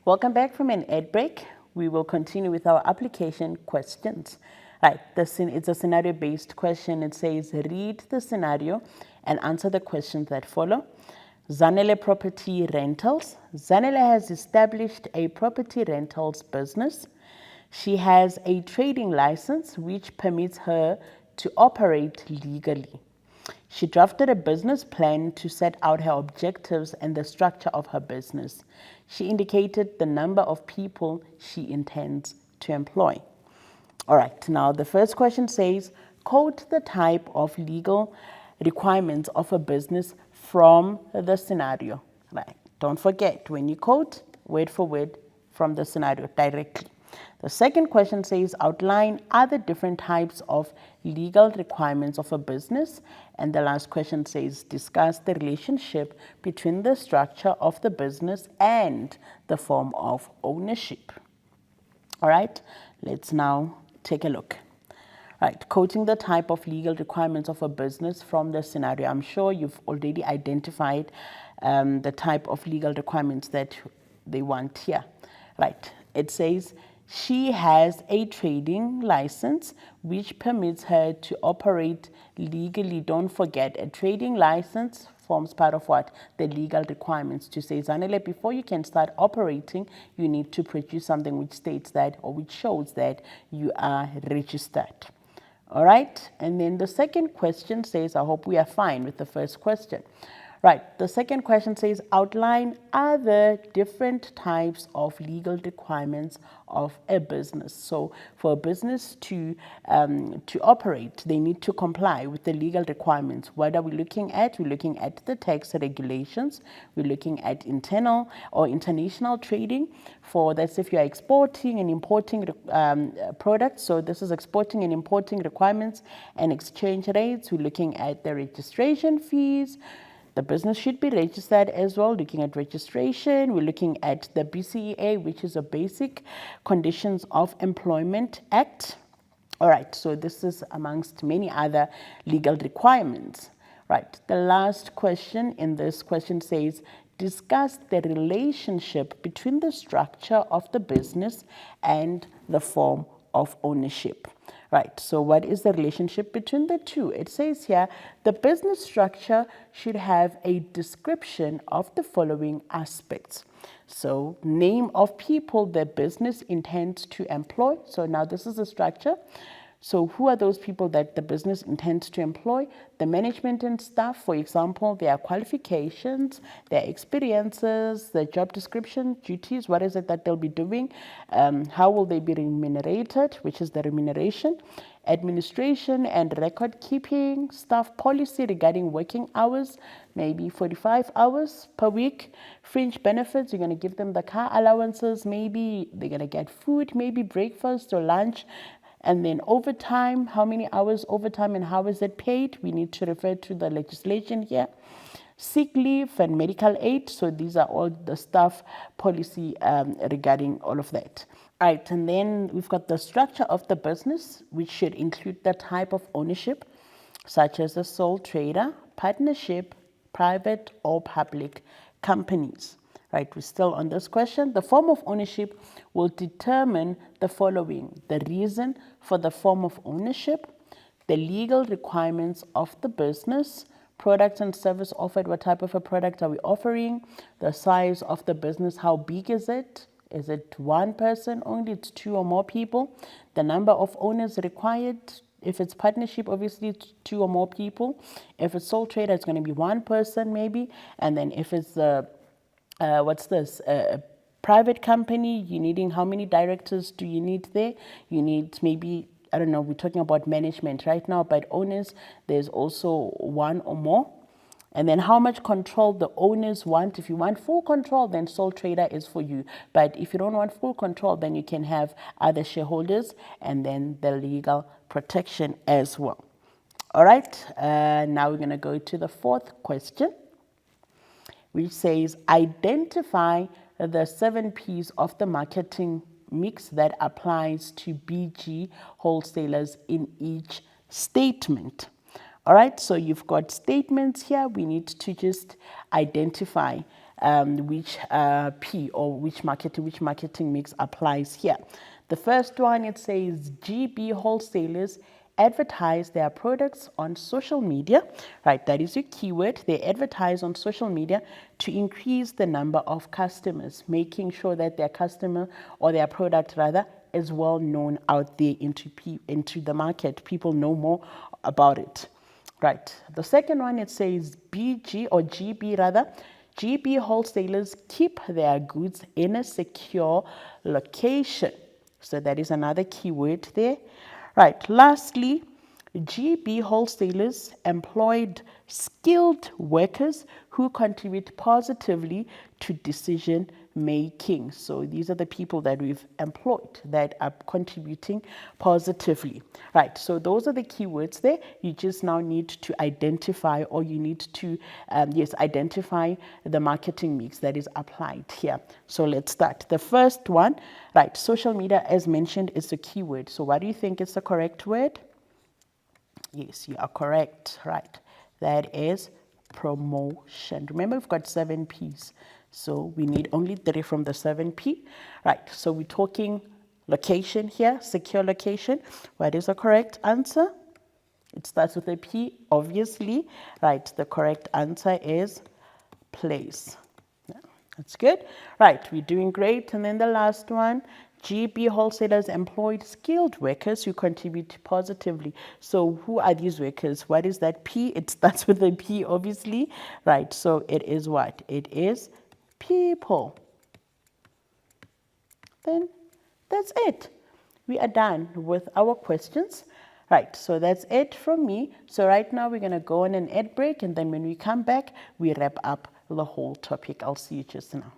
Welcome back from an ad break. We will continue with our application questions. Right, it's a scenario-based question. It says, read the scenario and answer the questions that follow. Zanele Property Rentals. Zanele has established a property rentals business. She has a trading license which permits her to operate legally. She drafted a business plan to set out her objectives and the structure of her business. She indicated the number of people she intends to employ. All right, now the first question says, quote the type of legal requirements of a business from the scenario. Right, don't forget, when you quote, word for word from the scenario directly. The second question says, outline other different types of legal requirements of a business. And the last question says, discuss the relationship between the structure of the business and the form of ownership. All right, let's now take a look. Right, quoting the type of legal requirements of a business from the scenario. I'm sure you've already identified the type of legal requirements that they want here. Right, it says, she has a trading license which permits her to operate legally. Don't forget, a trading license forms part of what? The legal requirements to say, Zanele, before you can start operating, you need to produce something which states that or which shows that you are registered. All right, and then the second question says, I hope we are fine with the first question. Right, the second question says, outline other different types of legal requirements of a business. So for a business to operate, they need to comply with the legal requirements. What are we looking at? We're looking at the tax regulations. We're looking at internal or international trading. For that's if you are exporting and importing products. So this is exporting and importing requirements and exchange rates. We're looking at the registration fees. The business should be registered as well, looking at registration. We're looking at the BCEA, which is a Basic Conditions of Employment Act. All right, so this is amongst many other legal requirements. Right, the last question in this question says, discuss the relationship between the structure of the business and the form of ownership. Right, so what is the relationship between the two? It says here, the business structure should have a description of the following aspects. So name of people the business intends to employ. So now this is the structure. So who are those people that the business intends to employ? The management and staff, for example, their qualifications, their experiences, the job description, duties, what is it that they'll be doing? How will they be remunerated, which is the remuneration? Administration and record keeping, staff policy regarding working hours, maybe 45 hours per week. Fringe benefits, you're going to give them the car allowances, maybe they're going to get food, maybe breakfast or lunch. And then overtime, how many hours overtime and how is it paid? We need to refer to the legislation here. Sick leave and medical aid. So these are all the staff policy regarding all of that. All right, and then we've got the structure of the business, which should include the type of ownership, such as a sole trader, partnership, private or public companies. Right, we're still on this question. The form of ownership will determine the following: the reason for the form of ownership, the legal requirements of the business, products and service offered, what type of a product are we offering, the size of the business, how big is it? Is it one person only? It's two or more people? The number of owners required. If it's partnership, obviously it's two or more people. If it's sole trader, it's going to be one person maybe. And then if it's private company, you needing how many directors do you need there? You need maybe, I don't know, we're talking about management right now, but owners, there's also one or more. And then how much control the owners want. If you want full control, then sole trader is for you. But if you don't want full control, then you can have other shareholders and then the legal protection as well. All right, now we're going to go to the fourth question, which says, identify the 7 P's of the marketing mix that applies to BG wholesalers in each statement. All right, so you've got statements here. We need to just identify which P or which marketing mix applies here. The first one, it says GB wholesalers advertise their products on social media, right? That is your keyword. They advertise on social media to increase the number of customers, making sure that their customer or their product rather is well known out there into the market. People know more about it. Right. The second one, it says BG or GB rather. GB wholesalers keep their goods in a secure location. So that is another keyword there. Right. Lastly, GB wholesalers employed skilled workers who contribute positively to decision making. So these are the people that we've employed that are contributing positively. Right, so those are the keywords there. You just now need to identify, or you need to, identify the marketing mix that is applied here. So let's start. The first one, right, social media, as mentioned, is a keyword. So what do you think is the correct word? Yes, you are correct, right. That is promotion. Remember, we've got 7 P's. So we need only 3 from the 7P. Right, so we're talking location here, secure location. What is the correct answer? It starts with a P, obviously. Right, the correct answer is place. Yeah, that's good. Right, we're doing great. And then the last one, GB wholesalers employed skilled workers who contribute positively. So who are these workers? What is that P? It starts with a P, obviously. Right, so it is what? It is people. Then that's it. We are done with our questions. Right, so that's it from me. So right now we're going to go on an ad break, and then when we come back, we wrap up the whole topic. I'll see you just now.